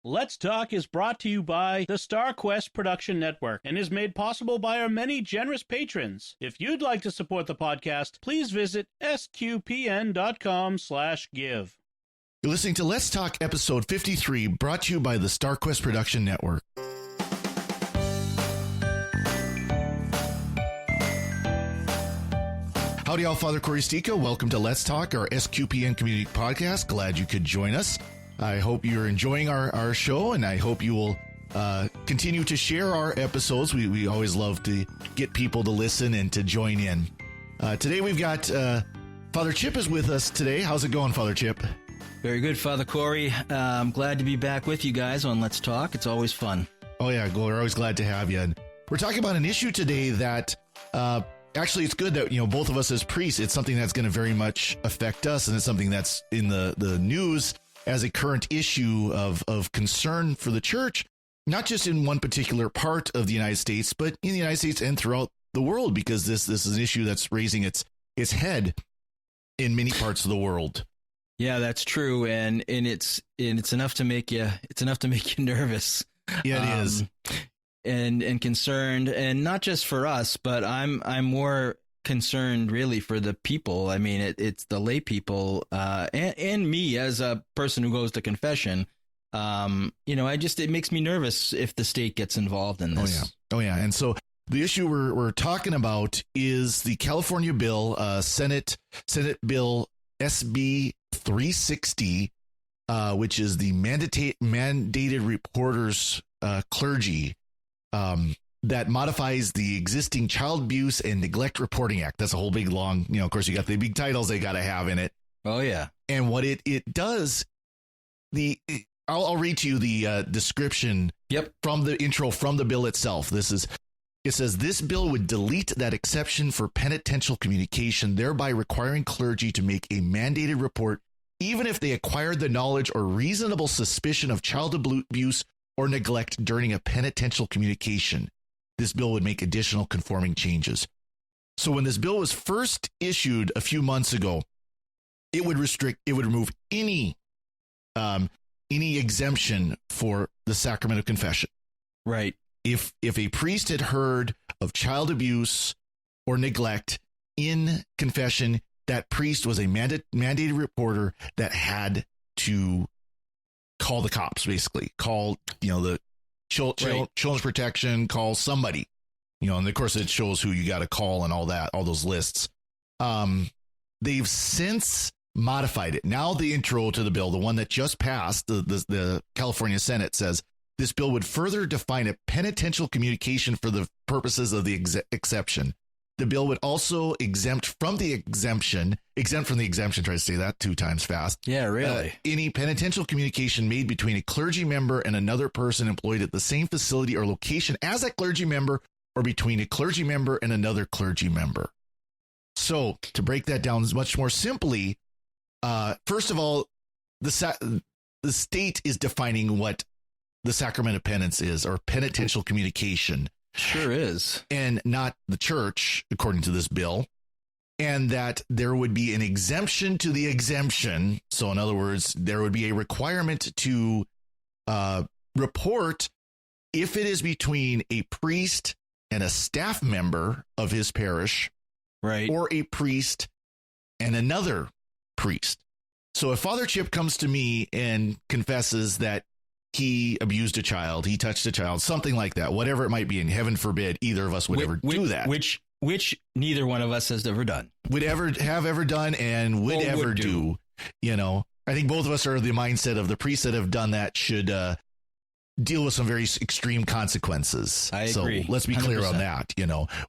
Let's Talk is brought to you by the StarQuest Production Network and is made possible by our many generous patrons. If you'd like to support the podcast, please visit sqpn.com/give. You're listening to Let's Talk episode 53, brought to you by the StarQuest Production Network. Howdy, all. Father Corey Stika. Welcome to Let's Talk, our SQPN community podcast. Glad you could join us. I hope you're enjoying our show, and I hope you will continue to share our episodes. We always love to get people to listen and to join in. Today we've got Father Chip is with us today. How's it going, Father Chip? Very good, Father Corey. I'm glad to be back with you guys on Let's Talk. It's always fun. Oh, yeah. We're always glad to have you. And we're talking about an issue today that actually it's good that, both of us as priests, it's something that's going to very much affect us. And it's something that's in the news as a current issue of concern for the church, not just in one particular part of the United States, but in the United States and throughout the world, because this is an issue that's raising its head in many parts of the world. Yeah, that's true, and it's enough to make you nervous. Yeah, it is, and concerned, and not just for us, but I'm more concerned really for the people. I mean, it's the lay people, and me as a person who goes to confession. It makes me nervous if the state gets involved in this. Oh yeah. And so the issue we're talking about is the California bill, Senate Bill SB 360, which is the mandated reporters clergy. That modifies the existing Child Abuse and Neglect Reporting Act. That's a whole big long, of course, you got the big titles they got to have in it. Oh, yeah. And what it does, I'll read to you the description from the intro from the bill itself. It says, this bill would delete that exception for penitential communication, thereby requiring clergy to make a mandated report, even if they acquired the knowledge or reasonable suspicion of child abuse or neglect during a penitential communication. This bill would make additional conforming changes. So when this bill was first issued a few months ago, it would remove any exemption for the sacrament of confession. Right. If a priest had heard of child abuse or neglect in confession, that priest was a mandated reporter that had to call the cops, basically call, the children's protection, call somebody, and of course it shows who you got to call and all that, all those lists. They've since modified it. Now the intro to the bill, the one that just passed, the California Senate, says this bill would further define a penitential communication for the purposes of the exception. The bill would also exempt from the exemption, try to say that 2 times fast. Yeah, really. Any penitential communication made between a clergy member and another person employed at the same facility or location as a clergy member, or between a clergy member and another clergy member. So to break that down much more simply, first of all, the state is defining what the sacrament of penance is, or penitential communication. Sure is. And not the church, according to this bill. And that there would be an exemption to the exemption. So in other words, there would be a requirement to report if it is between a priest and a staff member of his parish, right, or a priest and another priest. So if Father Chip comes to me and confesses that he abused a child, he touched a child, something like that, whatever it might be, and heaven forbid either of us would ever do that. Which neither one of us has ever done. Would ever done and would ever do. I think both of us are the mindset of the priests that have done that should deal with some very extreme consequences. I agree. So let's be clear 100%. On that.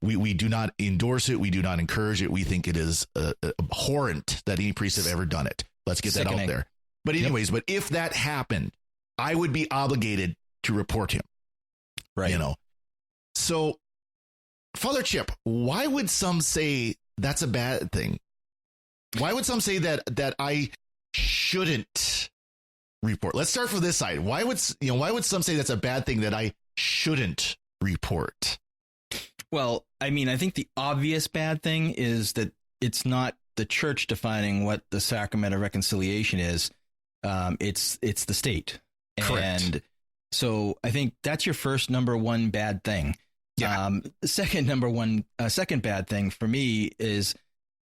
We do not endorse it. We do not encourage it. We think it is abhorrent that any priest have ever done it. Let's get that out there. But anyways, but if that happened, I would be obligated to report him. Right. So, Father Chip, why would some say that's a bad thing? Why would some say that I shouldn't report? Let's start from this side. Why would some say that's a bad thing that I shouldn't report? Well, I mean, I think the obvious bad thing is that it's not the church defining what the sacrament of reconciliation is. It's the state. Correct. And so I think that's your first number one bad thing. Yeah. Second bad thing for me is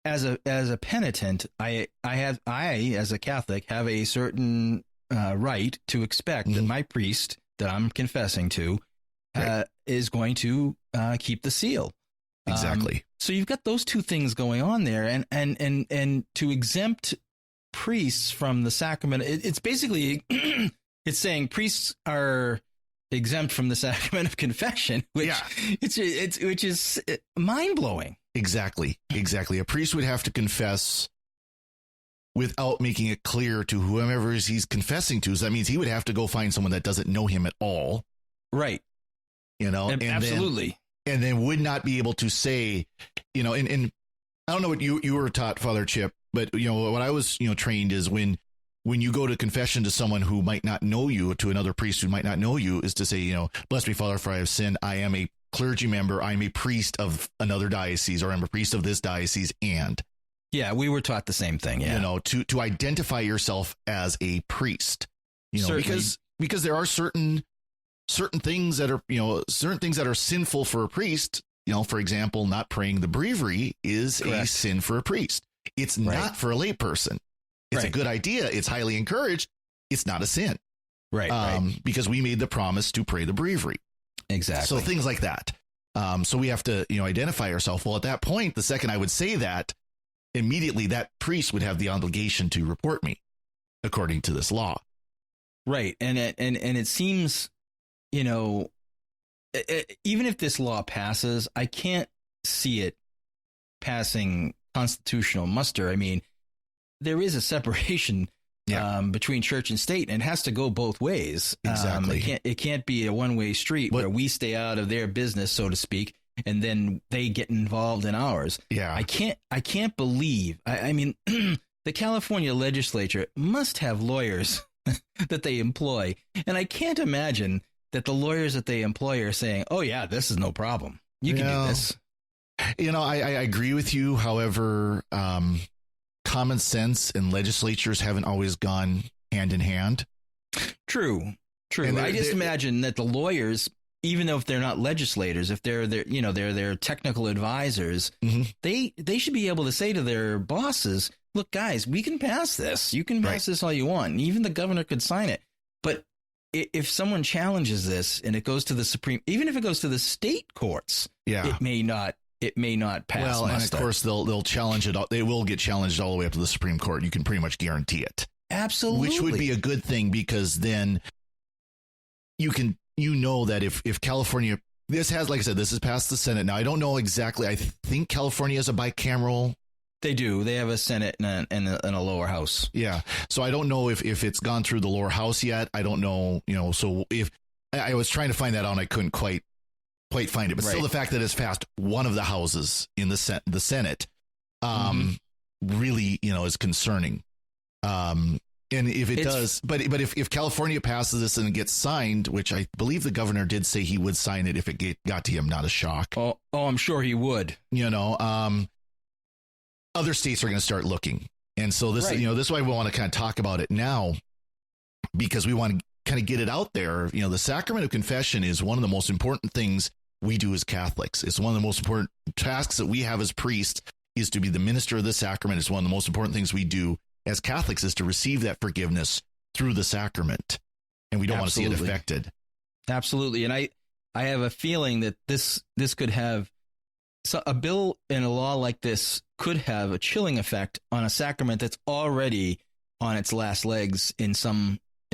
as a penitent, I as a Catholic have a certain right to expect that my priest that I'm confessing to is going to keep the seal. Exactly. So you've got those two things going on there, and to exempt priests from the sacrament, it's basically it's saying priests are exempt from the sacrament of confession, which which is mind blowing. Exactly. A priest would have to confess without making it clear to whomever he's confessing to. So that means he would have to go find someone that doesn't know him at all. Right. You know, and absolutely. And then would not be able to say, you know, and I don't know what you were taught, Father Chip, but, you know, what I was, trained is when you go to confession to someone who might not know you, to another priest who might not know you, is to say, bless me, Father, for I have sinned. I am a clergy member. I'm a priest of another diocese, or I'm a priest of this diocese. And yeah, we were taught the same thing. Yeah. To identify yourself as a priest, because there are certain things that are sinful for a priest. For example, not praying the breviary is a sin for a priest. It's not for a layperson. It's a good idea. It's highly encouraged. It's not a sin. Right. Because we made the promise to pray the breviary. Exactly. So things like that. So we have to, identify ourselves. Well, at that point, the second I would say that, immediately that priest would have the obligation to report me according to this law. Right. And it seems, even if this law passes, I can't see it passing constitutional muster. I mean, there is a separation between church and state, and it has to go both ways. Exactly. It can't be a one-way street where we stay out of their business, so to speak, and then they get involved in ours. Yeah. I can't believe. I mean, the California legislature must have lawyers that they employ, and I can't imagine that the lawyers that they employ are saying, "Oh yeah, this is no problem. You can do this." I agree with you. However, common sense and legislatures haven't always gone hand in hand. True. I just imagine that the lawyers, even though if they're not legislators, if they're their technical advisors, they should be able to say to their bosses, "Look, guys, we can pass this. You can pass this all you want. And even the governor could sign it. But if someone challenges this and it goes to the Supreme, even if it goes to the state courts, it may not pass. Well, and of course they'll challenge it. They will get challenged all the way up to the Supreme Court. You can pretty much guarantee it. Absolutely. Which would be a good thing, because then that if California, this has passed the Senate. Now, I don't know exactly. I think California is a bicameral. They do. They have a Senate and a lower house. Yeah. So I don't know if it's gone through the lower house yet. I don't know. So if I was trying to find that out, and I couldn't quite find it. But still, the fact that it's passed one of the houses in the Senate really, is concerning. And if it does, but if California passes this and it gets signed, which I believe the governor did say he would sign it if it got to him, not a shock. Oh, I'm sure he would. Other states are going to start looking. And so this, this is why we want to kind of talk about it now, because we want to kind of get it out there. The sacrament of confession is one of the most important things we do as Catholics. It's one of the most important tasks that we have as priests, is to be the minister of the sacrament. It's one of the most important things we do as Catholics, is to receive that forgiveness through the sacrament. And we don't want to see it affected. Absolutely. And I have a feeling that this could have a bill and a law like this could have a chilling effect on a sacrament that's already on its last legs in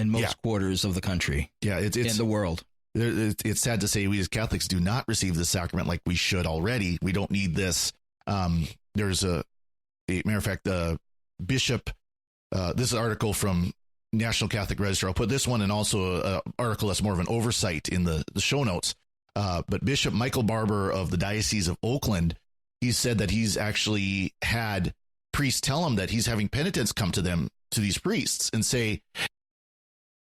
most quarters of the country. Yeah, it's in the world. It's sad to say we as Catholics do not receive the sacrament like we should already. We don't need this. There's a matter of fact, Bishop, this article from National Catholic Register. I'll put this one and also an article that's more of an oversight in the show notes. But Bishop Michael Barber of the Diocese of Oakland, he said that he's actually had priests tell him that he's having penitents come to these priests and say,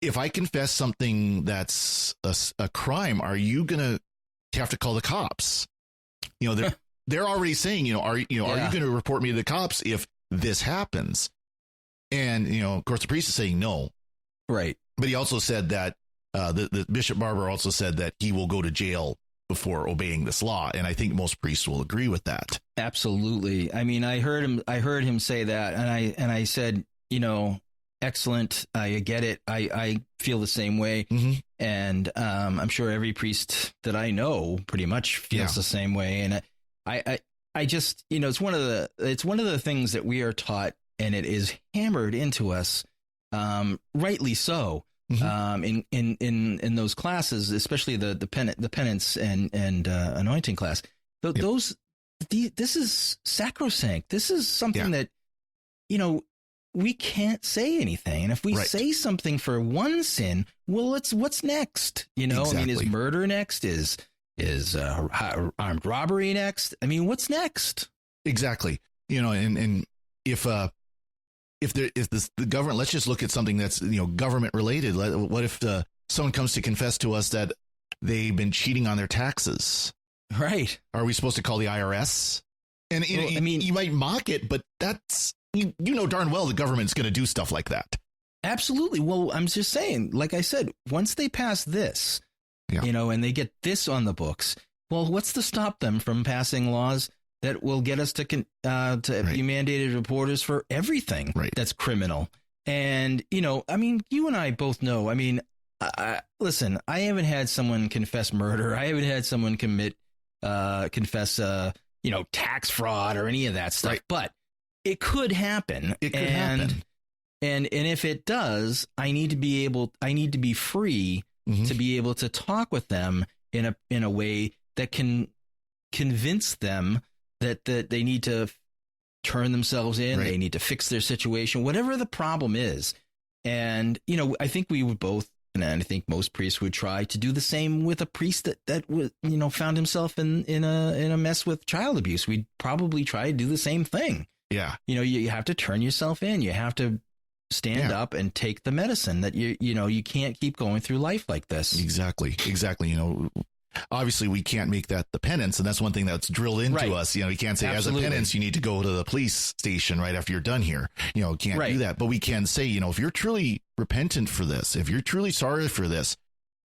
if I confess something that's a crime, are you going to have to call the cops? They're already saying, are you going to report me to the cops if this happens? And, of course, the priest is saying no. Right. But he also said that the Bishop Barber also said that he will go to jail before obeying this law, and I think most priests will agree with that. Absolutely. I mean, I heard him say that, and I said, excellent. I get it. I feel the same way, and I'm sure every priest that I know pretty much feels the same way. And I just, it's one of the things that we are taught, and it is hammered into us, rightly so. In those classes, especially the penance and anointing class, this is sacrosanct. This is something that, we can't say anything. And if we say something for one sin, well, what's next? Exactly. I mean, is murder next? Is armed robbery next? I mean, what's next? Exactly. And if the government, let's just look at something that's, government related. What if someone comes to confess to us that they've been cheating on their taxes? Right. Are we supposed to call the IRS? And you might mock it, but that's, darn well the government's going to do stuff like that. Absolutely. Well, I'm just saying, like I said, once they pass this, and they get this on the books, well, what's to stop them from passing laws that will get us to be mandated reporters for everything that's criminal? And, I mean, you and I both know, I mean, listen, I haven't had someone confess murder. I haven't had someone confess, tax fraud or any of that stuff, but it could happen. It could happen. And if it does, I need to be free to be able to talk with them in a way that can convince them that they need to turn themselves in. They need to fix their situation, whatever the problem is. And, I think we would both, and I think most priests would try to do the same with a priest that was, found himself in a mess with child abuse. We'd probably try to do the same thing. Yeah. You have to turn yourself in. You have to stand up and take the medicine that you can't keep going through life like this. Exactly. Obviously we can't make that the penance. And that's one thing that's drilled into us. You can't say as a penance, you need to go to the police station right after you're done here. Can't do that. But we can say, if you're truly repentant for this, if you're truly sorry for this,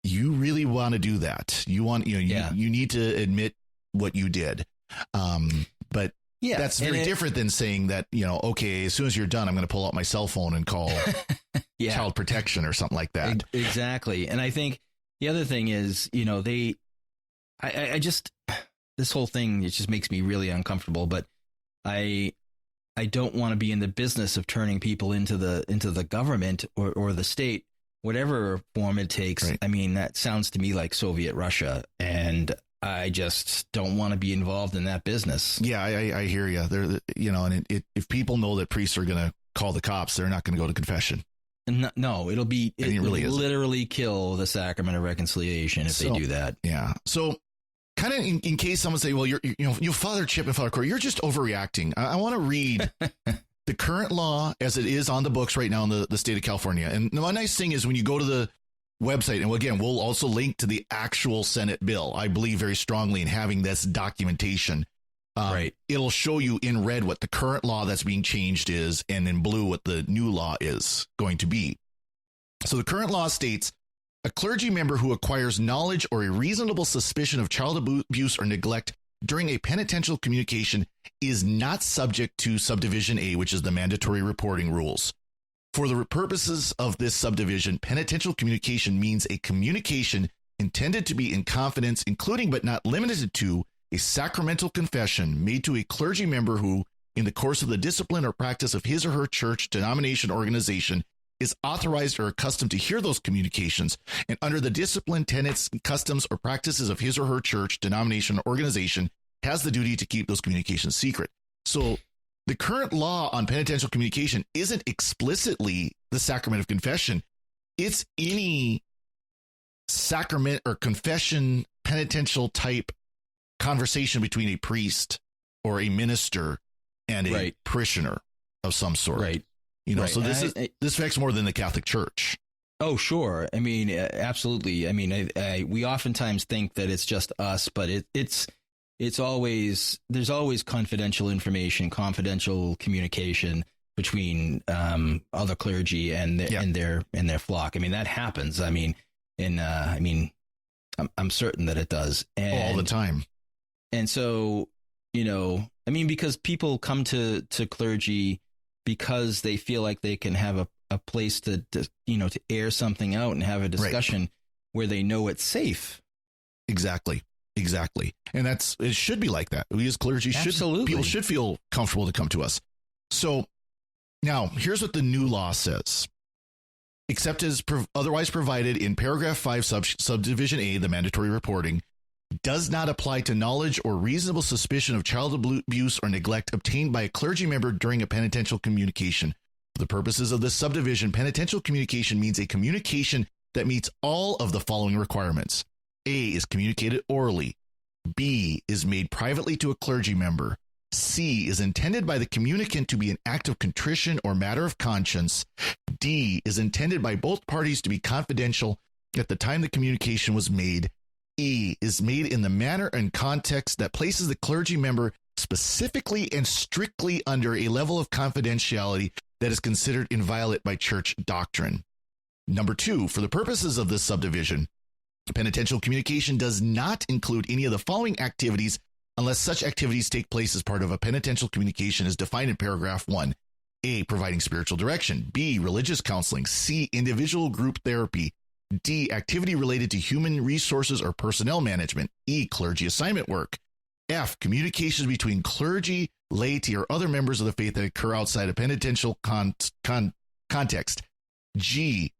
you really want to do that. You want, you need to admit what you did. But that's very different than saying that, okay, as soon as you're done, I'm going to pull out my cell phone and call child protection or something like that. Exactly. And I think the other thing is, I just, this whole thing, it just makes me really uncomfortable, but I don't want to be in the business of turning people into the government or the state, whatever form it takes. I mean, that sounds to me like Soviet Russia, and I just don't want to be involved in that business. Yeah, I hear you. And if people know that priests are going to call the cops, they're not going to go to confession. No, it literally kill the sacrament of reconciliation if they do that. Yeah. So kind of in case someone say, well, you Father Chip and Father Corey, you're just overreacting. I want to read the current law as it is on the books right now in the state of California. And the nice thing is when you go to the website, and again, we'll also link to the actual Senate bill. I believe very strongly in having this documentation. It'll show you in red what the current law that's being changed is, and in blue what the new law is going to be. So the current law states a clergy member who acquires knowledge or a reasonable suspicion of child abuse or neglect during a penitential communication is not subject to subdivision A, which is the mandatory reporting rules. For the purposes of this subdivision, penitential communication means a communication intended to be in confidence, including but not limited to a sacramental confession made to a clergy member who, in the course of the discipline or practice of his or her church, denomination, organization, is authorized or accustomed to hear those communications, and under the discipline, tenets, customs, or practices of his or her church, denomination, or organization, has the duty to keep those communications secret. So the current law on penitential communication isn't explicitly the sacrament of confession. It's any sacrament or confession penitential type conversation between a priest or a minister and a parishioner of some sort. So this affects more than the Catholic Church. Oh, sure. I mean, absolutely. I mean, we oftentimes think that it's just us, but it's always, there's always confidential information, confidential communication between other clergy and their flock. I mean, that happens. I mean, I'm certain that it does. And, all the time. And so, because people come to clergy because they feel like they can have a place to air something out and have a discussion where they know it's safe. Exactly. And it should be like that. We as clergy people should feel comfortable to come to us. So now here's what the new law says. Except as otherwise provided in paragraph 5, subdivision A, the mandatory reporting, does not apply to knowledge or reasonable suspicion of child abuse or neglect obtained by a clergy member during a penitential communication. For the purposes of this subdivision, penitential communication means a communication that meets all of the following requirements. A, is communicated orally. B, is made privately to a clergy member. C, is intended by the communicant to be an act of contrition or matter of conscience. D, is intended by both parties to be confidential at the time the communication was made. E, is made in the manner and context that places the clergy member specifically and strictly under a level of confidentiality that is considered inviolate by church doctrine. Number 2, for the purposes of this subdivision, penitential communication does not include any of the following activities unless such activities take place as part of a penitential communication as defined in paragraph 1. A, providing spiritual direction. B, religious counseling. C, individual group therapy. D, activity related to human resources or personnel management. E, clergy assignment work. F, communications between clergy, laity, or other members of the faith that occur outside a penitential context. G,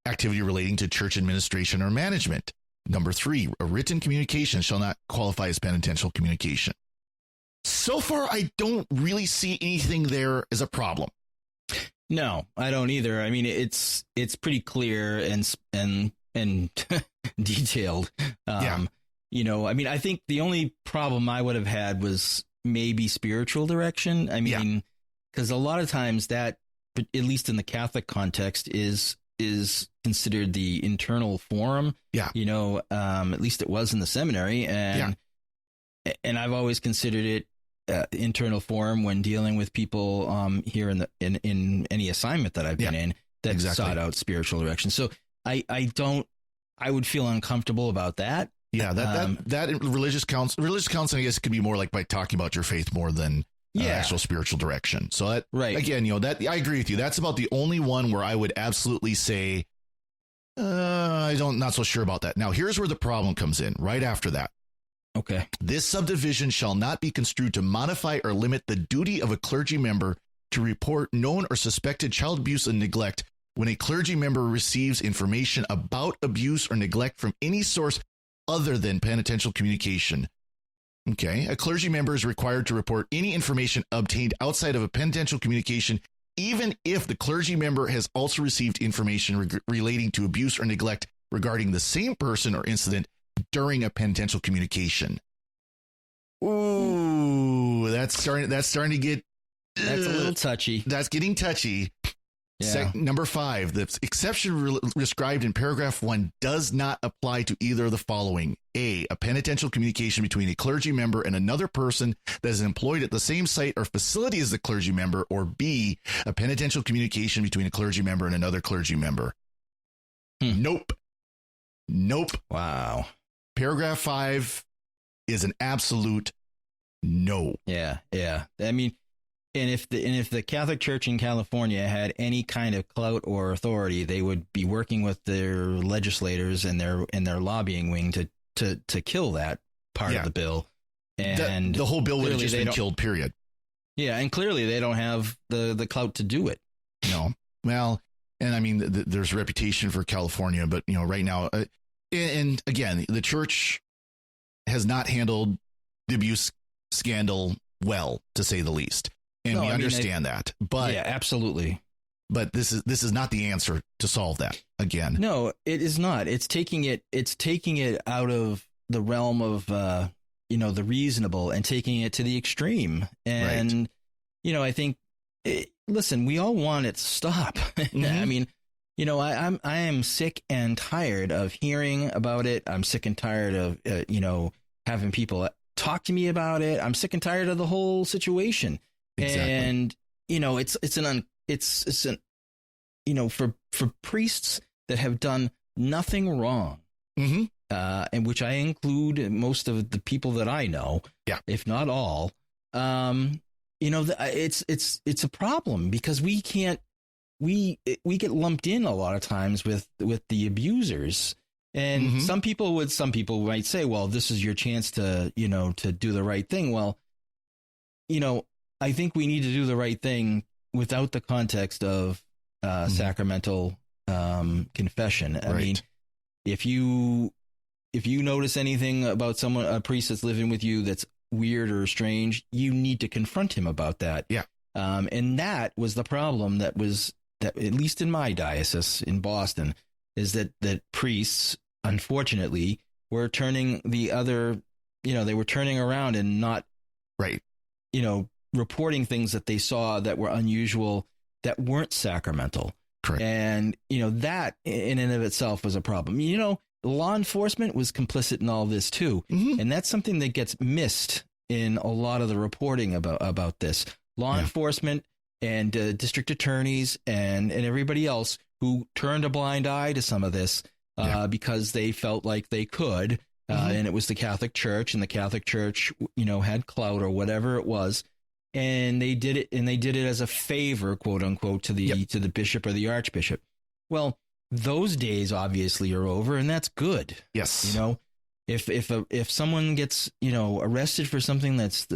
activity relating to church administration or management. Number 3, a written communication shall not qualify as penitential communication. So far, I don't really see anything there as a problem. No, I don't either. I mean, it's pretty clear and detailed. I think the only problem I would have had was maybe spiritual direction. I mean, because a lot of times that, at least in the Catholic context, is considered the internal forum. Yeah. At least it was in the seminary. And I've always considered it internal forum when dealing with people here in any assignment that I've been in that sought out spiritual direction. So I would feel uncomfortable about that. Yeah. That religious counseling, I guess, could be more like by talking about your faith more than actual spiritual direction. So that, again, that I agree with you. That's about the only one where I would absolutely say, not so sure about that. Now, here's where the problem comes in right after that. Okay. This subdivision shall not be construed to modify or limit the duty of a clergy member to report known or suspected child abuse and neglect when a clergy member receives information about abuse or neglect from any source other than penitential communication. Okay. A clergy member is required to report any information obtained outside of a penitential communication, even if the clergy member has also received information relating to abuse or neglect regarding the same person or incident during a penitential communication. Ooh, that's starting to get... That's a little touchy. That's getting touchy. Yeah. Number 5, the exception described in paragraph 1 does not apply to either of the following. A penitential communication between a clergy member and another person that is employed at the same site or facility as the clergy member, or B, a penitential communication between a clergy member and another clergy member. Nope. Wow. Paragraph 5 is an absolute no. Yeah. I mean, and if the Catholic Church in California had any kind of clout or authority, they would be working with their legislators and their lobbying wing to kill that part of the bill. And the whole bill would have just been killed, period. Yeah, and clearly they don't have the clout to do it. No. Well, and I mean, there's reputation for California, but right now, and again, the church has not handled the abuse scandal well, to say the least. And we understand that, but yeah, absolutely. But this is not the answer to solve that. Again, no, it is not. It's taking it out of the realm of the reasonable and taking it to the extreme. And I think, listen, we all want it to stop. Mm-hmm. I mean, I am sick and tired of hearing about it. I'm sick and tired of having people talk to me about it. I'm sick and tired of the whole situation. Exactly. And, it's an it's an, for priests that have done nothing wrong, Mm-hmm. And which I include most of the people that I know, if not all, it's a problem because we get lumped in a lot of times with the abusers. And some people might say, well, this is your chance to do the right thing. Well, I think we need to do the right thing without the context of sacramental confession. I mean, if you notice anything about a priest that's living with you that's weird or strange, you need to confront him about that. Yeah. And that was the problem that at least in my diocese in Boston, is that priests, unfortunately, were turning they were turning around and not, reporting things that they saw that were unusual, that weren't sacramental. Correct. And, that in and of itself was a problem. Law enforcement was complicit in all this too. And that's something that gets missed in a lot of the reporting about this. Law enforcement and district attorneys and everybody else who turned a blind eye to some of this because they felt like they could. And it was the Catholic Church, and the Catholic Church, had clout or whatever it was. And they did it as a favor, quote unquote, to the bishop or the archbishop. Well, those days obviously are over, and that's good. Yes. If someone gets, arrested for something that's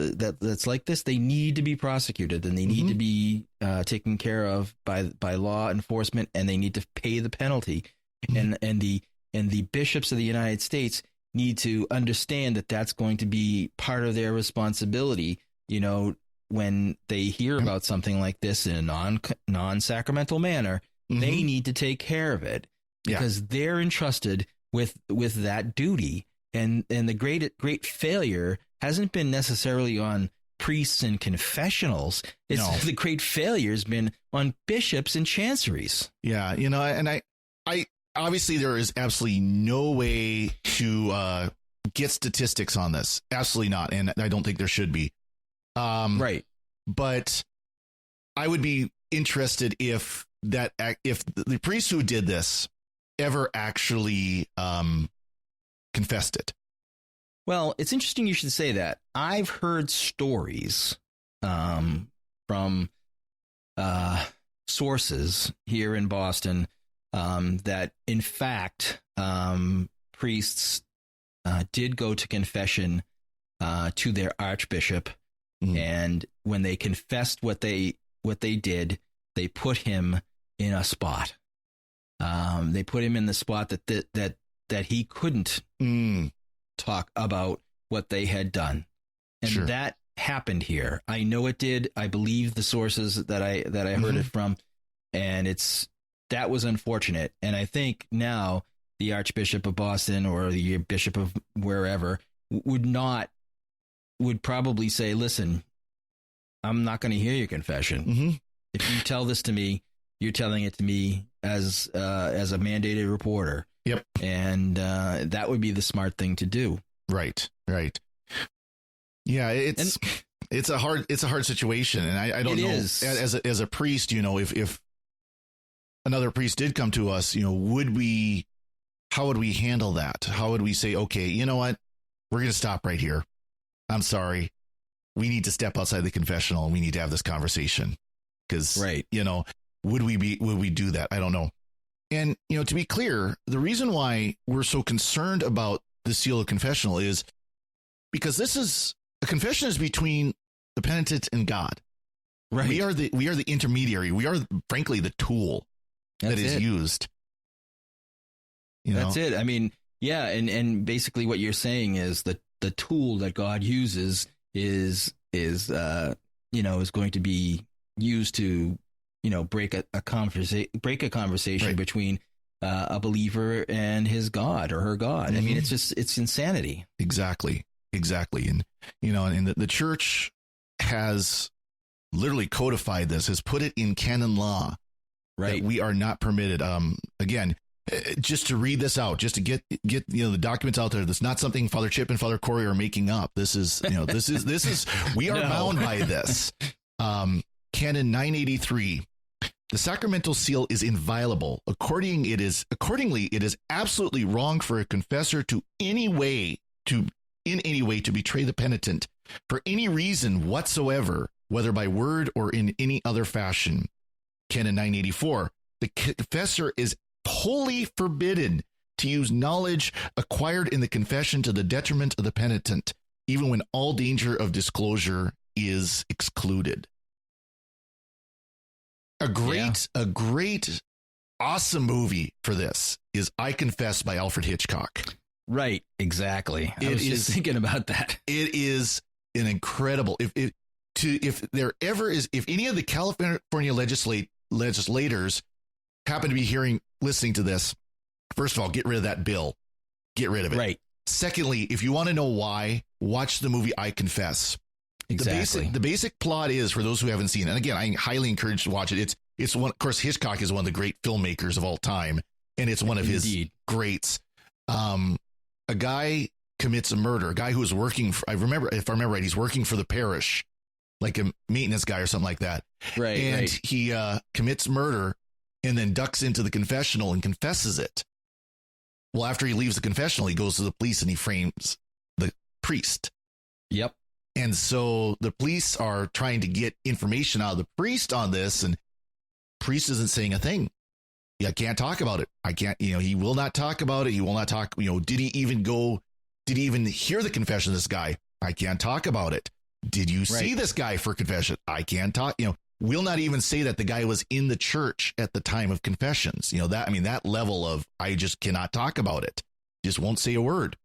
like this, they need to be prosecuted, and they need to be taken care of by law enforcement, and they need to pay the penalty. And the bishops of the United States need to understand that that's going to be part of their responsibility, when they hear about something like this in a non-sacramental manner. They need to take care of it because they're entrusted with that duty. And the great failure hasn't been necessarily on priests and confessionals. The great failure has been on bishops and chanceries. Yeah. And I obviously there is absolutely no way to get statistics on this. Absolutely not. And I don't think there should be. Right. But I would be interested if the priest who did this ever actually confessed it. Well, it's interesting you should say that. I've heard stories from sources here in Boston that, in fact, priests did go to confession to their archbishop. And when they confessed what they did, they put him in a spot. They put him in the spot that he couldn't talk about what they had done. And that happened here. I know it did. I believe the sources that I heard it from. And that was unfortunate. And I think now the Archbishop of Boston or the Bishop of wherever would probably say, listen, I'm not going to hear your confession. If you tell this to me, you're telling it to me as a mandated reporter. Yep. And that would be the smart thing to do. Right. Yeah, it's a hard situation. And I don't know, as a priest, if another priest did come to us, how would we handle that? How would we say, okay, you know what? We're going to stop right here. I'm sorry. We need to step outside the confessional and we need to have this conversation because, would we do that? I don't know. And, to be clear, the reason why we're so concerned about the seal of confessional is because a confession is between the penitent and God. Right. We are the intermediary. We are, frankly, the tool that is used. That's it. I mean, yeah. And basically what you're saying is that the tool that God uses is going to be used to, break a conversation between a believer and his God or her God. I mean, it's insanity. Exactly. And, and the church has literally codified this, has put it in canon law, right? That we are not permitted. Again, just to read this out, just to get the documents out there. That's not something Father Chip and Father Corey are making up. This is we are bound by this. Canon 983 The sacramental seal is inviolable. Accordingly, it is absolutely wrong for a confessor in any way to betray the penitent for any reason whatsoever, whether by word or in any other fashion. Canon 984. The confessor is wholly forbidden to use knowledge acquired in the confession to the detriment of the penitent, even when all danger of disclosure is excluded. A great, awesome movie for this is I Confess by Alfred Hitchcock. Right, exactly. I was just thinking about that. It is an incredible. If any of the California legislators happen to be listening to this, first of all, get rid of that bill. Get rid of it. Right. Secondly, if you want to know why, watch the movie I Confess. Exactly. The basic plot is, for those who haven't seen it, and again, I highly encourage to watch it. It's one, of course, Hitchcock is one of the great filmmakers of all time, and it's one of his greats. A guy commits a murder. A guy who was working for, if I remember right, he's working for the parish, like a maintenance guy or something like that. Right. And he commits murder and then ducks into the confessional and confesses it. Well, after he leaves the confessional, he goes to the police and he frames the priest. Yep. And so the police are trying to get information out of the priest on this, and priest isn't saying a thing. I can't talk about it. I can't, he will not talk about it. He will not talk. Did he even hear the confession of this guy? I can't talk about it. Did you see this guy for confession? I can't talk, will not even say that the guy was in the church at the time of confessions. That level of, I just cannot talk about it. Just won't say a word.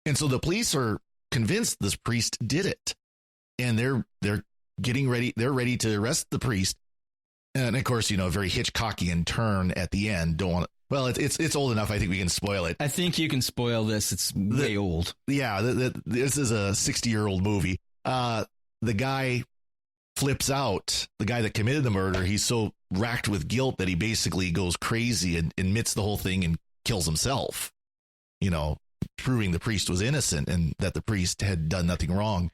And so the police are convinced this priest did it, and they're getting ready. They're ready to arrest the priest. And of course, a very Hitchcockian turn at the end. It's old enough. I think we can spoil it. I think you can spoil this. It's way old. Yeah. This is a 60-year-old movie. The guy flips out. The guy that committed the murder, he's so racked with guilt that he basically goes crazy and admits the whole thing and kills himself, proving the priest was innocent and that the priest had done nothing wrong.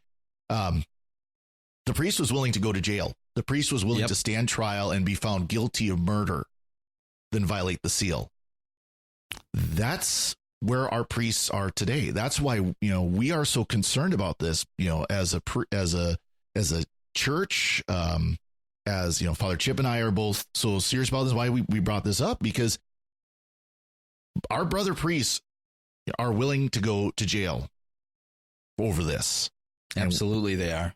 The priest was willing to go to jail. The priest was willing to stand trial and be found guilty of murder than violate the seal. That's where our priests are today. That's why, we are so concerned about this, as a church, as Father Chip and I are both so serious about this. Why we brought this up, because our brother priests are willing to go to jail over this. Absolutely, they are.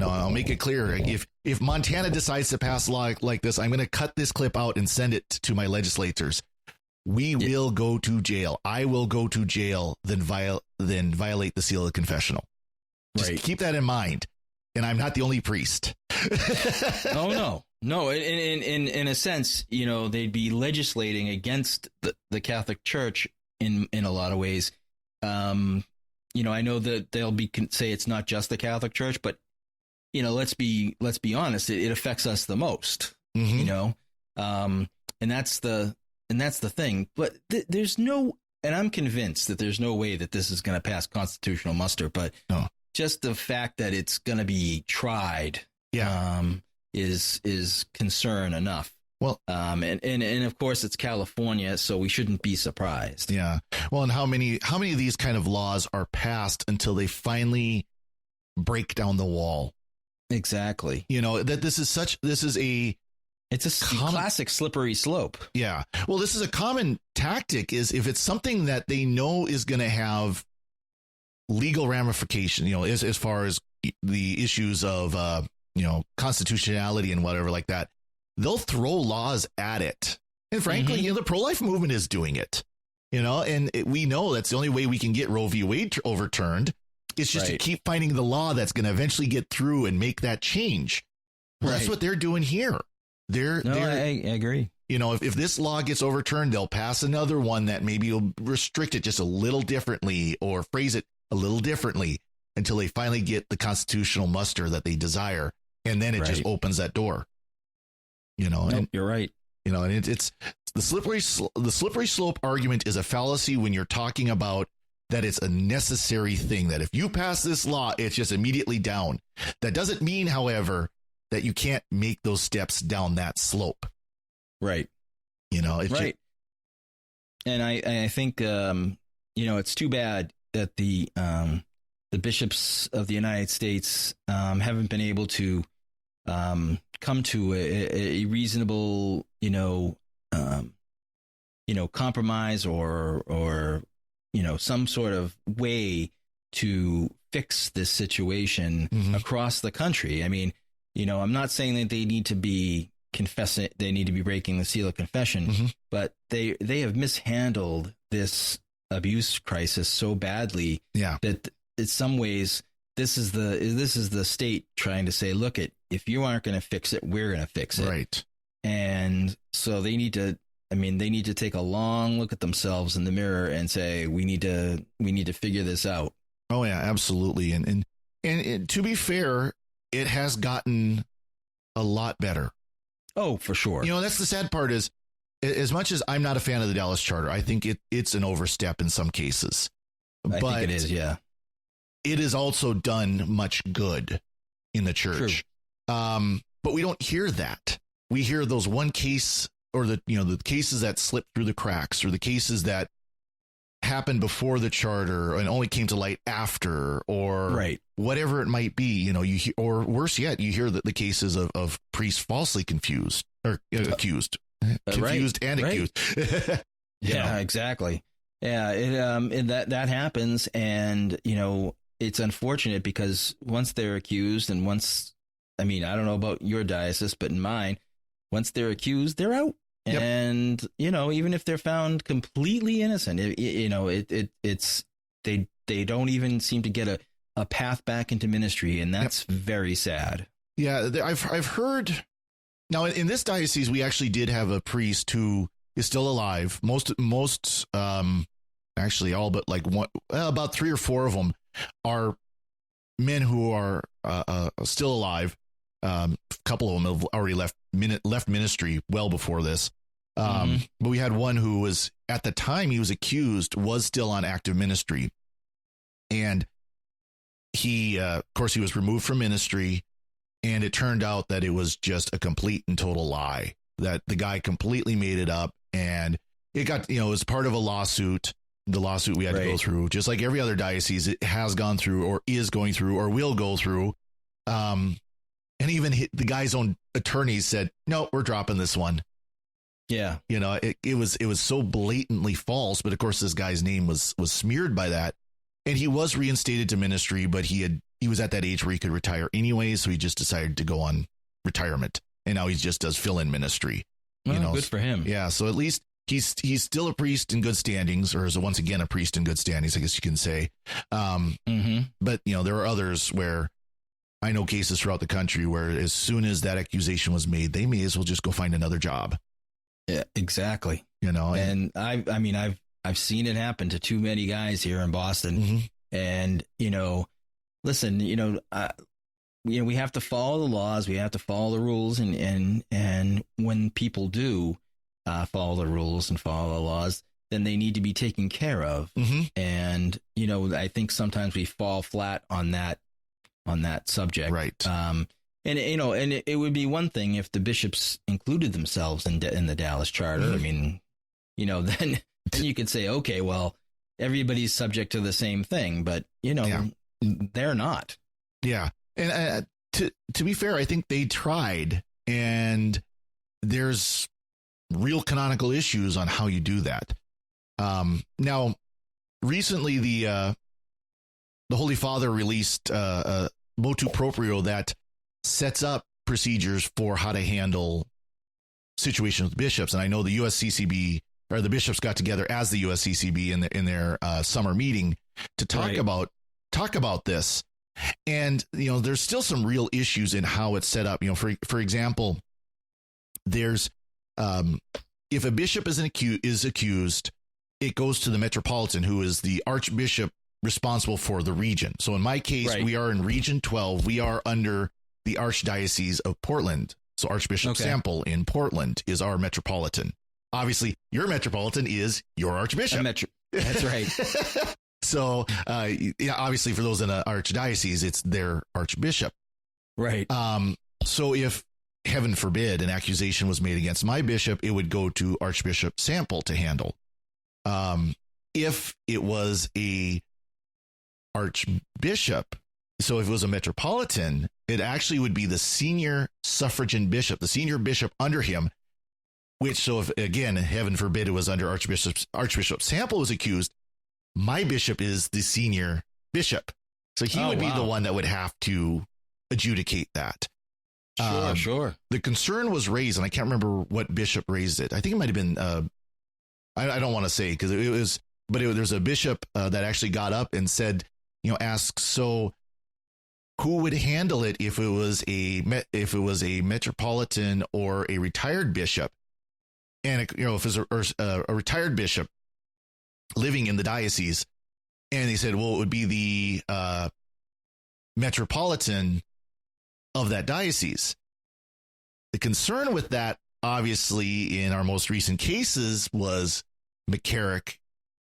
I'll make it clear. If Montana decides to pass a law like this, I'm going to cut this clip out and send it to my legislators. We will go to jail. I will go to jail, then violate the seal of the confessional. Just keep that in mind. And I'm not the only priest. Oh, no. In a sense, they'd be legislating against the Catholic Church in a lot of ways. I know that they'll say it's not just the Catholic Church, but let's be honest, it affects us the most. And that's the thing. But there's no, and I'm convinced that there's no way that this is going to pass constitutional muster. But just the fact that it's going to be tried, is concern enough. Well, and of course it's California, so we shouldn't be surprised. Yeah. Well, and how many of these kind of laws are passed until they finally break down the wall? Exactly. It's a classic slippery slope. Yeah. Well, this is a common tactic, is if it's something that they know is going to have legal ramification, as far as the issues of, constitutionality and whatever like that, they'll throw laws at it. And frankly, the pro-life movement is doing it, and we know that's the only way we can get Roe v. Wade overturned. It's just to keep finding the law that's going to eventually get through and make that change. Well, that's what they're doing here. I agree. If this law gets overturned, they'll pass another one that maybe will restrict it just a little differently or phrase it a little differently until they finally get the constitutional muster that they desire. And then it just opens that door. And you're right. And it's the slippery slope argument is a fallacy when you're talking about that it's a necessary thing, that if you pass this law, it's just immediately down. That doesn't mean, however, that you can't make those steps down that slope. Right. It's right. And I think, it's too bad that the bishops of the United States haven't been able to come to a reasonable, compromise or some sort of way to fix this situation across the country. I mean, I'm not saying that they need to be they need to be breaking the seal of confession, but they have mishandled this abuse crisis so badly that in some ways this is the state trying to say, look, if you aren't going to fix it, we're going to fix it. Right. And so they need to take a long look at themselves in the mirror and say, we need to figure this out. Oh yeah, absolutely. And to be fair, it has gotten a lot better. Oh, for sure. That's the sad part is, as much as I'm not a fan of the Dallas Charter, I think it's an overstep in some cases. I think it is, yeah. It has also done much good in the church. But we don't hear that. We hear those one case, or the cases that slipped through the cracks, or the cases that happened before the charter and only came to light after, or whatever it might be. Or worse yet, you hear the cases of priests falsely confused or accused. Confused and accused. Yeah, exactly. Yeah, that happens, and it's unfortunate because once they're accused, and I don't know about your diocese, but in mine, once they're accused, they're out. Yep. And even if they're found completely innocent, it's they don't even seem to get a path back into ministry, and that's very sad. Yeah, I've heard. Now, in this diocese, we actually did have a priest who is still alive. Most, actually, all but like one, about 3 or 4 of them are men who are still alive. A couple of them have already left ministry well before this. But we had one who was, at the time he was accused, was still on active ministry, and he, of course, he was removed from ministry. And it turned out that it was just a complete and total lie, that the guy completely made it up. And it got, it was part of a lawsuit, the lawsuit we had to go through, just like every other diocese it has gone through, or is going through, or will go through. And even the guy's own attorneys said, no, we're dropping this one. Yeah. It was so blatantly false. But of course, this guy's name was smeared by that. And he was reinstated to ministry, but he was at that age where he could retire anyway. So he just decided to go on retirement. And now he just does fill-in ministry. Well, good for him. Yeah. So at least he's still a priest in good standings, or is once again a priest in good standings, I guess you can say. But, there are others where I know cases throughout the country where as soon as that accusation was made, they may as well just go find another job. Yeah, exactly. And I've seen it happen to too many guys here in Boston. And, listen, we have to follow the laws. We have to follow the rules. And when people do follow the rules and follow the laws, then they need to be taken care of. And, I think sometimes we fall flat on that subject. Right. And it would be one thing if the bishops included themselves in the Dallas Charter. I mean, then you could say, okay, well, everybody's subject to the same thing, but they're not. Yeah. And to be fair, I think they tried, and there's real canonical issues on how you do that. Now, recently the Holy Father released a motu proprio that sets up procedures for how to handle situations with bishops. And I know the USCCB, or the bishops, got together as the USCCB in their summer meeting to talk about this. And, there's still some real issues in how it's set up. For example, there's if a bishop is accused, it goes to the metropolitan, who is the archbishop responsible for the region. So in my case, we are in Region 12. We are under the Archdiocese of Portland. So Archbishop Sample in Portland is our metropolitan. Obviously, your metropolitan is your archbishop. That's right. So, obviously, for those in an archdiocese, it's their archbishop. Right. So if, heaven forbid, an accusation was made against my bishop, it would go to Archbishop Sample to handle. If it was a archbishop, so if it was a metropolitan, it actually would be the senior suffragan bishop, the senior bishop under him, which, so if, again, heaven forbid, it was under Archbishop Sample was accused, my bishop is the senior bishop. So he would be the one that would have to adjudicate that. Sure. The concern was raised, and I can't remember what bishop raised it. I think it might have been, I don't want to say because it was, but there's a bishop that actually got up and said, asked, so who would handle it if it was a metropolitan or a retired bishop? And, if it was a retired bishop living in the diocese, and they said, well, it would be the metropolitan of that diocese. The concern with that, obviously, in our most recent cases was McCarrick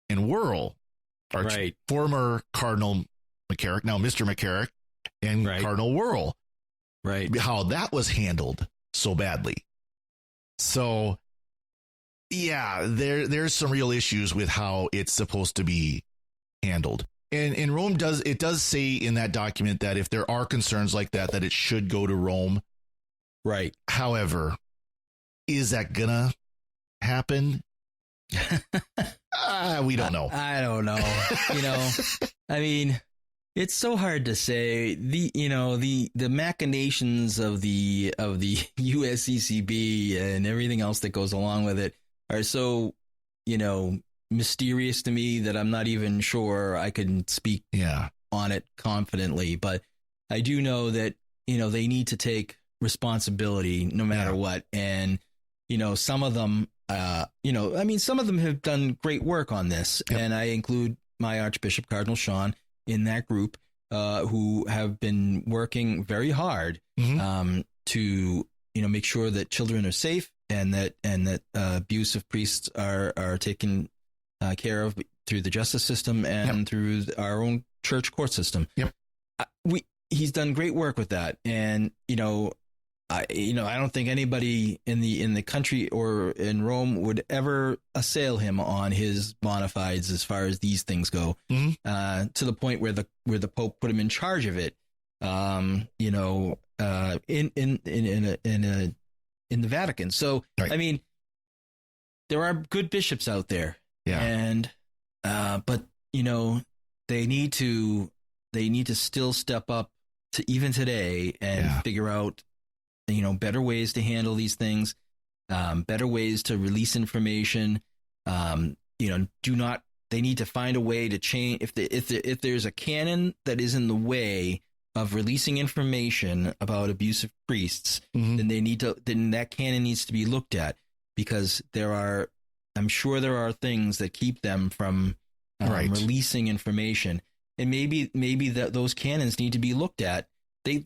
and Wuerl, right. Former Cardinal McCarrick, now Mr. McCarrick, and right. Cardinal Wuerl. Right. How that was handled so badly. So, yeah, there's some real issues with how it's supposed to be handled. And Rome does say in that document that if there are concerns like that it should go to Rome. Right. However, is that gonna happen? We don't know. I don't know. I mean, it's so hard to say. The machinations of the USCCB and everything else that goes along with it are so, mysterious to me that I'm not even sure I can speak on it confidently. But I do know that, they need to take responsibility no matter what. And, some of them, some of them have done great work on this. Yep. And I include my Archbishop Cardinal Sean in that group, who have been working very hard to, make sure that children are safe and that abusive priests are taken care of through the justice system and through our own church court system. Yep. He's done great work with that. And, I don't think anybody in the country or in Rome would ever assail him on his bona fides as far as these things go, to the point where the Pope put him in charge of it, in the Vatican. So, right. I mean, there are good bishops out there. Yeah. And, but they need to still step up to even today and figure out, better ways to handle these things, better ways to release information. They need to find a way to change if there's a canon that is in the way of releasing information about abusive priests, then that canon needs to be looked at, because I'm sure there are things that keep them from releasing information, and maybe those canons need to be looked at. The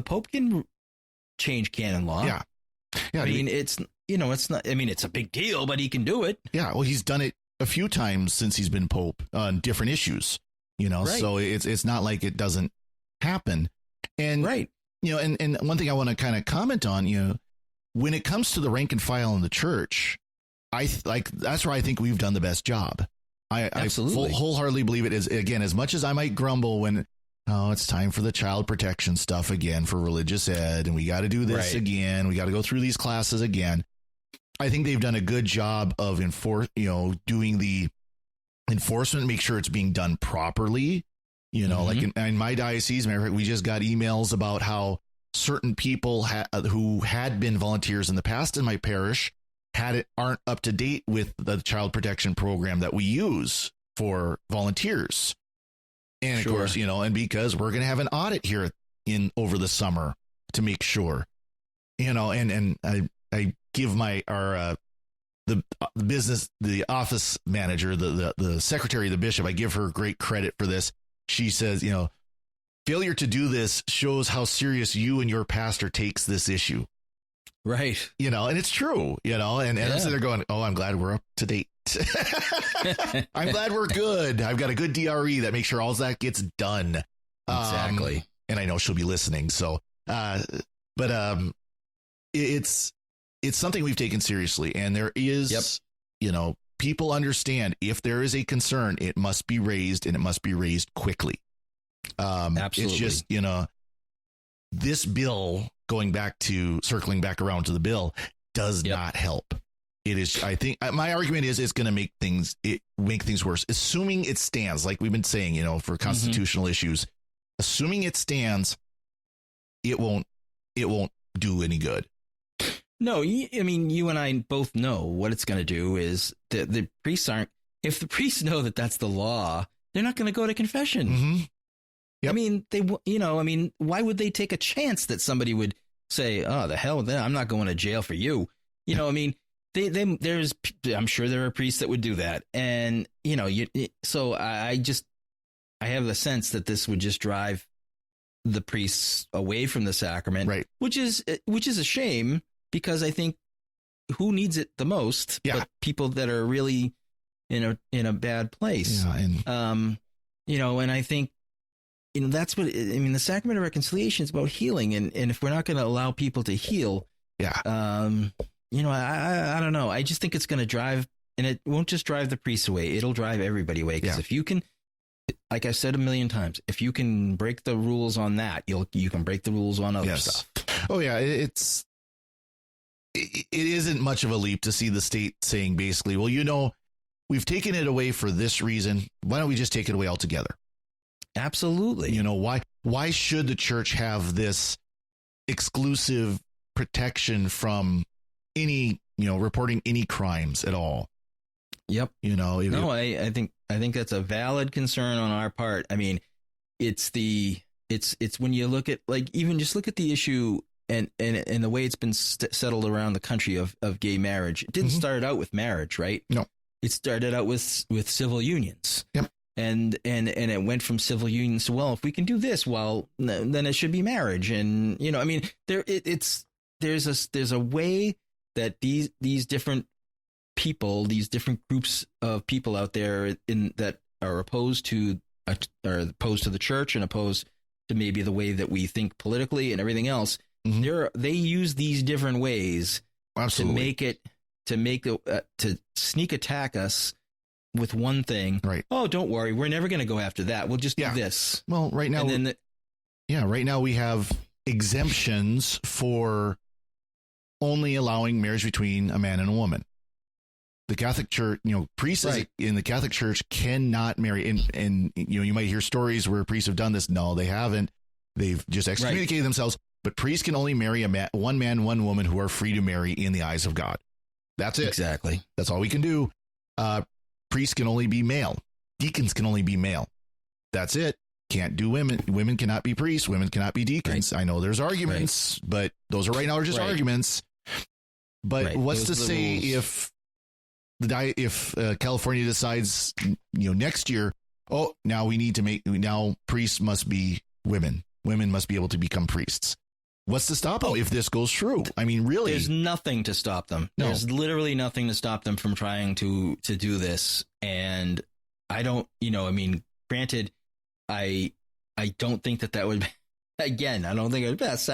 Pope can change canon law. Yeah. I mean, it's not. I mean, it's a big deal, but he can do it. Yeah. Well, he's done it a few times since he's been Pope on different issues. So it's not like it doesn't happen. And and one thing I want to kind of comment on, when it comes to the rank and file in the church, that's where I think we've done the best job. I wholeheartedly believe it is. Again, as much as I might grumble when, it's time for the child protection stuff again for religious ed, and we got to do this again, we got to go through these classes again. I think they've done a good job of doing the enforcement, make sure it's being done properly. Like in my diocese, we just got emails about how certain people who had been volunteers in the past in my parish aren't up to date with the child protection program that we use for volunteers. And of course, and because we're going to have an audit here over the summer to make sure, and I give the office manager, the secretary of the bishop, I give her great credit for this. She says, failure to do this shows how serious you and your pastor takes this issue. Right. And it's true, and I'm sitting there going, oh, I'm glad we're up to date. I'm glad we're good. I've got a good DRE that makes sure all that gets done. Exactly. And I know she'll be listening. So, But it's something we've taken seriously, and there is, people understand if there is a concern, it must be raised, and it must be raised quickly. Absolutely. It's just, this bill circling back around to the bill does not help. It is, I think my argument is it's going to make things worse, assuming it stands, like we've been saying, for constitutional issues, assuming it stands, it won't do any good. No, I mean, you and I both know what it's going to do is the priests if the priests know that that's the law, they're not going to go to confession. Mm-hmm. Yep. I mean, why would they take a chance that somebody would say, oh, the hell with that, I'm not going to jail for you. I mean, I'm sure there are priests that would do that. And, so I have the sense that this would just drive the priests away from the sacrament, right? Which is a shame, because I think who needs it the most? Yeah. But people that are really in a bad place. Yeah, and I think, that's what, the sacrament of reconciliation is about healing. And if we're not going to allow people to heal, I don't know. I just think it's going to drive, and it won't just drive the priests away. It'll drive everybody away. Because if you can, like I said a million times, if you can break the rules on that, you can break the rules on other stuff. Oh yeah. It isn't much of a leap to see the state saying basically, well, we've taken it away for this reason. Why don't we just take it away altogether? Absolutely. Why should the church have this exclusive protection from any, reporting any crimes at all? Yep. I think that's a valid concern on our part. I mean, it's when you look at, like, even just look at the issue and the way it's been settled around the country of gay marriage. It didn't start out with marriage, right? No. It started out with civil unions. Yep. And it went from civil unions to, well, if we can do this, well, then it should be marriage. And, there's a way that these different people, these different groups of people out there that are opposed to the church and opposed to maybe the way that we think politically and everything else. They use these different ways Absolutely. to sneak attack us with one thing. Right. Oh, don't worry. We're never going to go after that. We'll just do this. Well, right now, right now we have exemptions for only allowing marriage between a man and a woman. The Catholic Church, priests in the Catholic Church cannot marry. And you might hear stories where priests have done this. No, they haven't. They've just excommunicated themselves. But priests can only marry one man, one woman who are free to marry in the eyes of God. That's it. Exactly. That's all we can do. Priests can only be male. Deacons can only be male. That's it. Can't do women. Women cannot be priests. Women cannot be deacons. Right. I know there's arguments, but those are right now are just arguments. But what's to say rules. if California decides, next year, now priests must be women. Women must be able to become priests. What's to stop them if this goes through? I mean, really, there's nothing to stop them. No. There's literally nothing to stop them from trying to do this. And I don't, granted, I don't think that would, again, I don't think it would pass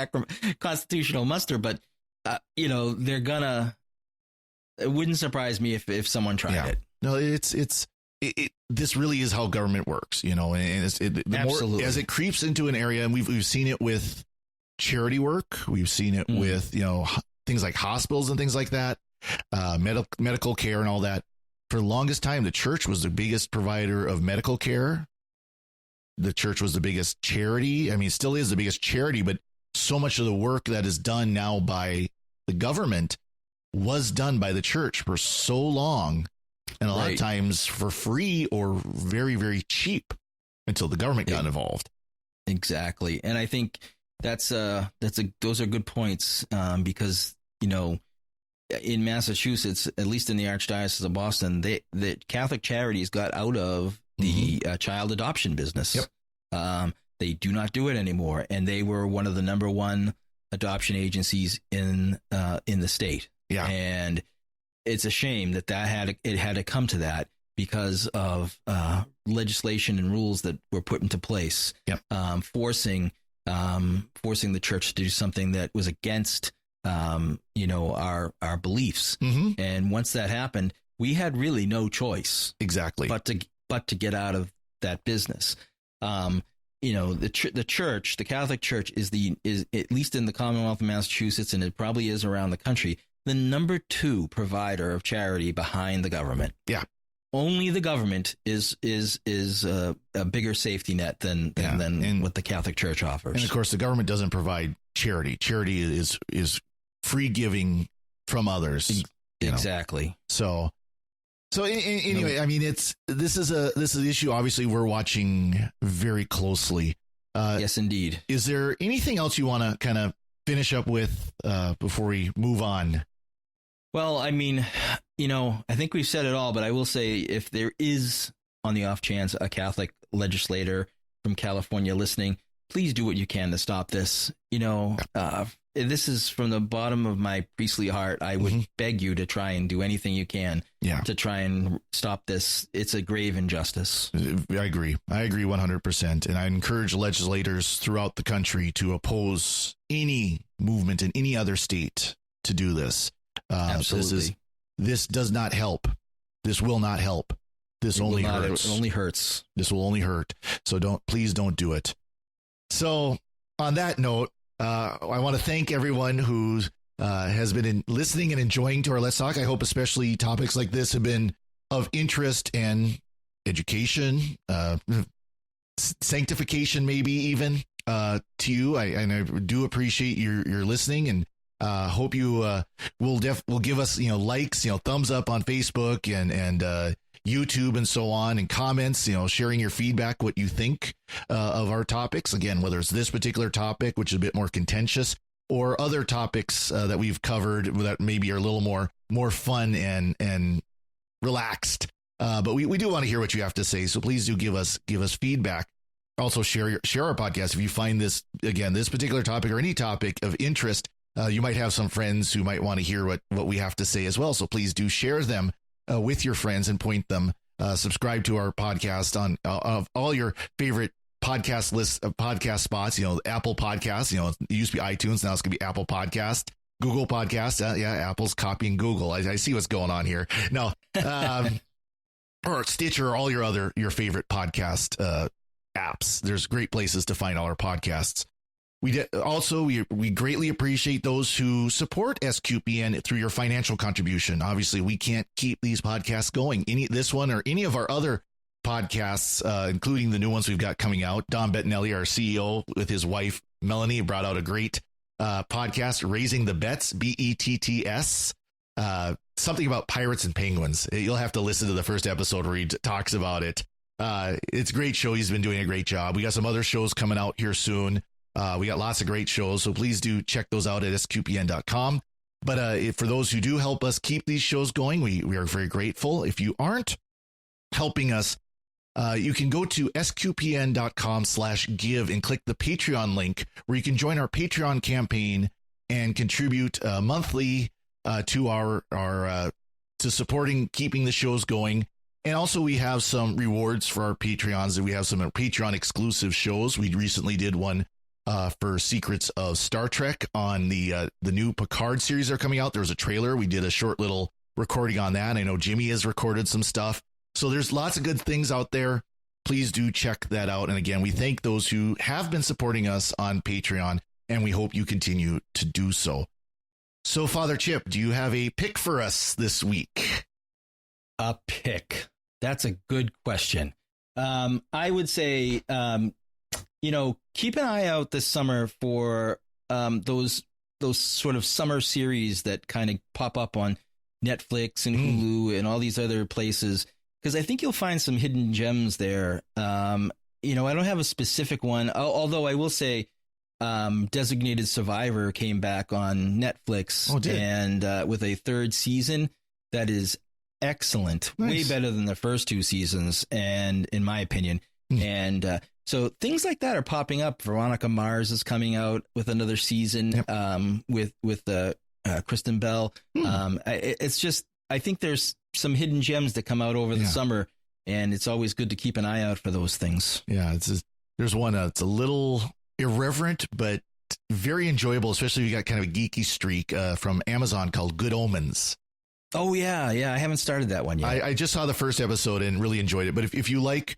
constitutional muster, but they're gonna. It wouldn't surprise me if someone tried it. No, this really is how government works, and Absolutely. More, as it creeps into an area, and we've seen it with charity work, we've seen it with things like hospitals and things like that, medical care and all that. For the longest time, the church was the biggest provider of medical care. The church was the biggest charity. I mean, it still is the biggest charity, but so much of the work that is done now by the government was done by the church for so long, and a lot of times for free or very, very cheap until the government got involved. Exactly. And I think those are good points, because, in Massachusetts, at least in the Archdiocese of Boston, the Catholic Charities got out of the child adoption business. Yep. They do not do it anymore. And they were one of the number one adoption agencies in the state. Yeah. And it's a shame that had to come to that because of legislation and rules that were put into place, forcing forcing the church to do something that was against, our beliefs. Mm-hmm. And once that happened, we had really no choice Exactly. but to get out of that business. The church, the Catholic Church, is at least in the Commonwealth of Massachusetts, and it probably is around the country, the number 2 provider of charity behind the government. Yeah. Only the government is a bigger safety net than what the Catholic Church offers. And of course, the government doesn't provide charity. Charity is free giving from others. Exactly. So anyway, I mean, this is an issue. Obviously, we're watching very closely. Yes, indeed. Is there anything else you want to kind of finish up with before we move on? Well, I mean, I think we've said it all, but I will say, if there is, on the off chance, a Catholic legislator from California listening, please do what you can to stop this. This is from the bottom of my priestly heart. I would beg you to try and do anything you can to try and stop this. It's a grave injustice. I agree 100%. And I encourage legislators throughout the country to oppose any movement in any other state to do this. Absolutely. This does not help. This will not help. This only hurts. It only hurts. This will only hurt. So please don't do it. So on that note, I want to thank everyone who has been listening and enjoying to our Let's Talk. I hope especially topics like this have been of interest and education, sanctification, maybe even to you. I do appreciate your listening, and hope you will give us likes, thumbs up on Facebook and YouTube and so on, and comments, sharing your feedback, what you think of our topics. Again, whether it's this particular topic, which is a bit more contentious, or other topics that we've covered that maybe are a little more fun and relaxed. But we do want to hear what you have to say. So please do give us feedback. Also share our podcast. If you find this particular topic or any topic of interest, you might have some friends who might want to hear what we have to say as well. So please do share them with your friends and point them. Subscribe to our podcast on all your favorite podcast lists of podcast spots. Apple Podcasts. It used to be iTunes, now it's gonna be Apple Podcast, Google Podcast. Apple's copying Google. I see what's going on here. No, or Stitcher, or all your favorite podcast apps. There's great places to find all our podcasts. We greatly appreciate those who support SQPN through your financial contribution. Obviously, we can't keep these podcasts going. This one or any of our other podcasts, including the new ones we've got coming out. Don Bettinelli, our CEO, with his wife Melanie, brought out a great podcast, Raising the Betts, BETTS. Something about pirates and penguins. You'll have to listen to the first episode where he talks about it. It's a great show. He's been doing a great job. We got some other shows coming out here soon. We got lots of great shows, so please do check those out at sqpn.com. But for those who do help us keep these shows going, we are very grateful. If you aren't helping us, you can go to sqpn.com/give and click the Patreon link, where you can join our Patreon campaign and contribute monthly to our to supporting keeping the shows going. And also, we have some rewards for our Patreons, and we have some Patreon exclusive shows. We recently did one for Secrets of Star Trek on the new Picard series that are coming out. There was a trailer. We did a short little recording on that. I know Jimmy has recorded some stuff. So there's lots of good things out there. Please do check that out. And again, we thank those who have been supporting us on Patreon, and we hope you continue to do so. So, Father Chip, do you have a pick for us this week? A pick? That's a good question. I would say, keep an eye out this summer for those sort of summer series that kind of pop up on Netflix and Hulu and all these other places, because I think you'll find some hidden gems there. I don't have a specific one, although I will say Designated Survivor came back on Netflix and with a third season that is excellent. Nice. Way better than the first two seasons, and in my opinion. And so things like that are popping up. Veronica Mars is coming out with another season with Kristen Bell. It's just, I think there's some hidden gems that come out over the summer, and it's always good to keep an eye out for those things. Yeah, there's one. It's a little irreverent, but very enjoyable, especially if you got kind of a geeky streak from Amazon called Good Omens. Oh, yeah. I haven't started that one yet. I just saw the first episode and really enjoyed it. But if you like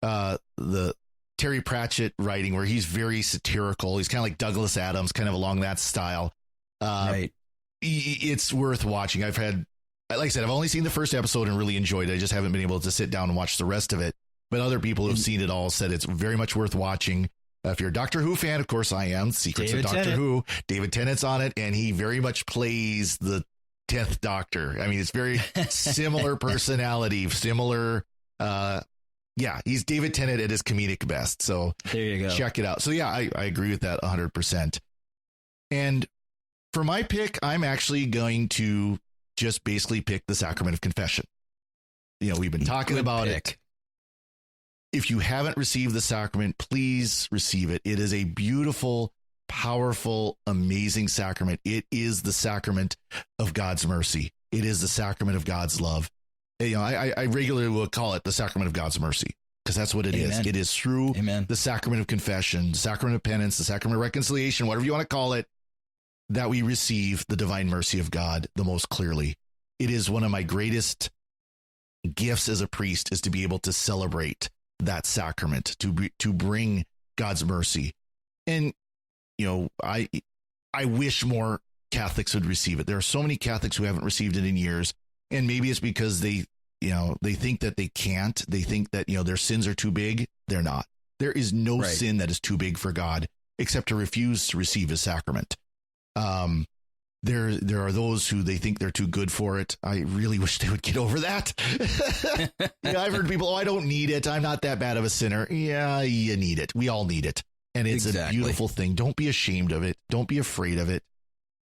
the Terry Pratchett writing, where he's very satirical, he's kind of like Douglas Adams, kind of along that style. Right. It's worth watching. Like I said, I've only seen the first episode and really enjoyed it. I just haven't been able to sit down and watch the rest of it. But other people who've seen it all said it's very much worth watching. If you're a Doctor Who fan, of course I am. Secrets of Doctor Who. David Tennant's on it, and he very much plays the 10th Doctor. I mean, it's very similar personality, similar. He's David Tennant at his comedic best. So there you go. Check it out. So yeah, I agree with that 100%. And for my pick, I'm actually going to just basically pick the Sacrament of Confession. We've been talking about it. If you haven't received the sacrament, please receive it. It is a beautiful, powerful, amazing sacrament. It is the sacrament of God's mercy. It is the sacrament of God's love. I regularly will call it the sacrament of God's mercy, because that's what it is. It is through the sacrament of confession, the sacrament of penance, the sacrament of reconciliation, whatever you want to call it, that we receive the divine mercy of God the most clearly. It is one of my greatest gifts as a priest, is to be able to celebrate that sacrament, to bring God's mercy. And I wish more Catholics would receive it. There are so many Catholics who haven't received it in years, and maybe it's because they think that they can't. They think that their sins are too big. They're not. There is no sin that is too big for God except to refuse to receive His sacrament. There are those who they think they're too good for it. I really wish they would get over that. I've heard people, I don't need it. I'm not that bad of a sinner. Yeah, you need it. We all need it. And it's a beautiful thing. Don't be ashamed of it. Don't be afraid of it.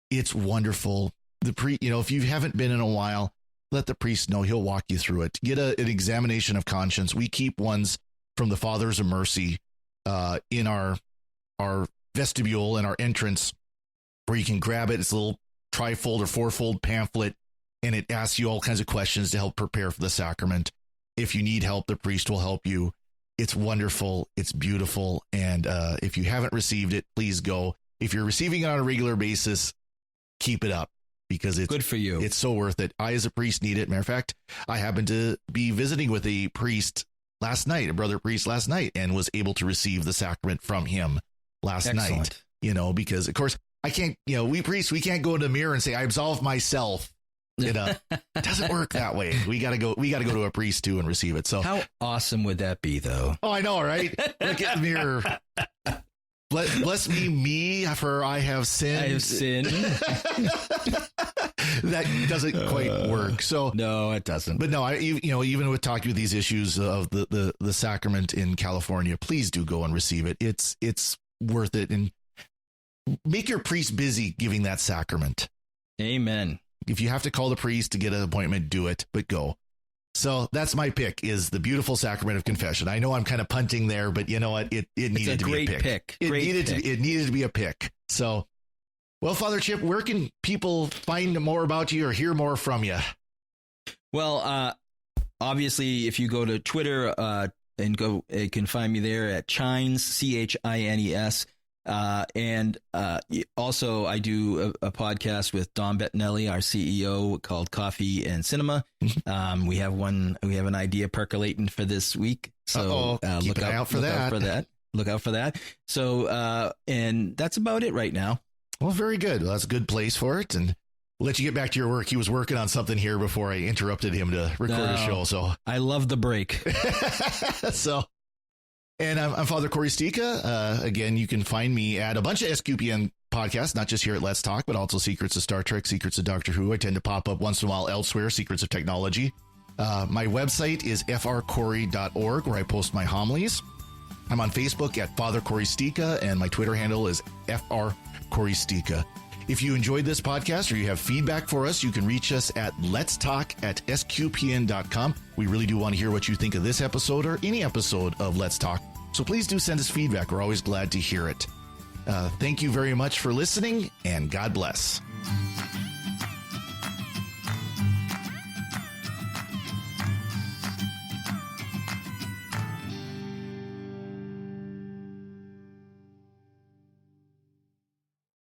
It's wonderful. If you haven't been in a while, let the priest know. He'll walk you through it. Get an examination of conscience. We keep ones from the Fathers of Mercy in our vestibule and our entrance, where you can grab it. It's a little trifold or fourfold pamphlet, and it asks you all kinds of questions to help prepare for the sacrament. If you need help, the priest will help you. It's wonderful. It's beautiful. And if you haven't received it, please go. If you're receiving it on a regular basis, keep it up, because it's good for you. It's so worth it. I, as a priest, need it. Matter of fact, I happened to be visiting with a priest last night, a brother priest last night, and was able to receive the sacrament from him last night. Because of course I can't, we priests, we can't go in the mirror and say, I absolve myself. It doesn't work that way. We got to go to a priest too and receive it. So how awesome would that be, though? Oh, I know, right? Look at the mirror. Bless me, for I have sinned. I have sinned. That doesn't quite work. So no, it doesn't. But no, even with talking with these issues of the sacrament in California, please do go and receive it. It's worth it, and make your priest busy giving that sacrament. Amen. If you have to call the priest to get an appointment, do it, but go. So that's my pick, is the beautiful sacrament of confession. I know I'm kind of punting there, but you know what? It needed to be a pick. It needed to be a pick. So, well, Father Chip, where can people find more about you or hear more from you? Well, obviously, if you go to Twitter you can find me there at Chines, CHINES. And also I do a podcast with Don Bettinelli, our CEO, called Coffee and Cinema. We have an idea percolating for this week. So look out for that. Look out for that. So, and that's about it right now. Well, very good. Well, that's a good place for it. And we'll let you get back to your work. He was working on something here before I interrupted him to record a show. So I love the break. And I'm Father Corey Stika. Again, you can find me at a bunch of SQPN podcasts, not just here at Let's Talk, but also Secrets of Star Trek, Secrets of Doctor Who. I tend to pop up once in a while elsewhere, Secrets of Technology. My website is frcorey.org, where I post my homilies. I'm on Facebook at Father Corey Stika, and my Twitter handle is frcorey-stika. If you enjoyed this podcast or you have feedback for us, you can reach us at letstalk@sqpn.com. We really do want to hear what you think of this episode or any episode of Let's Talk. So please do send us feedback. We're always glad to hear it. Thank you very much for listening, and God bless.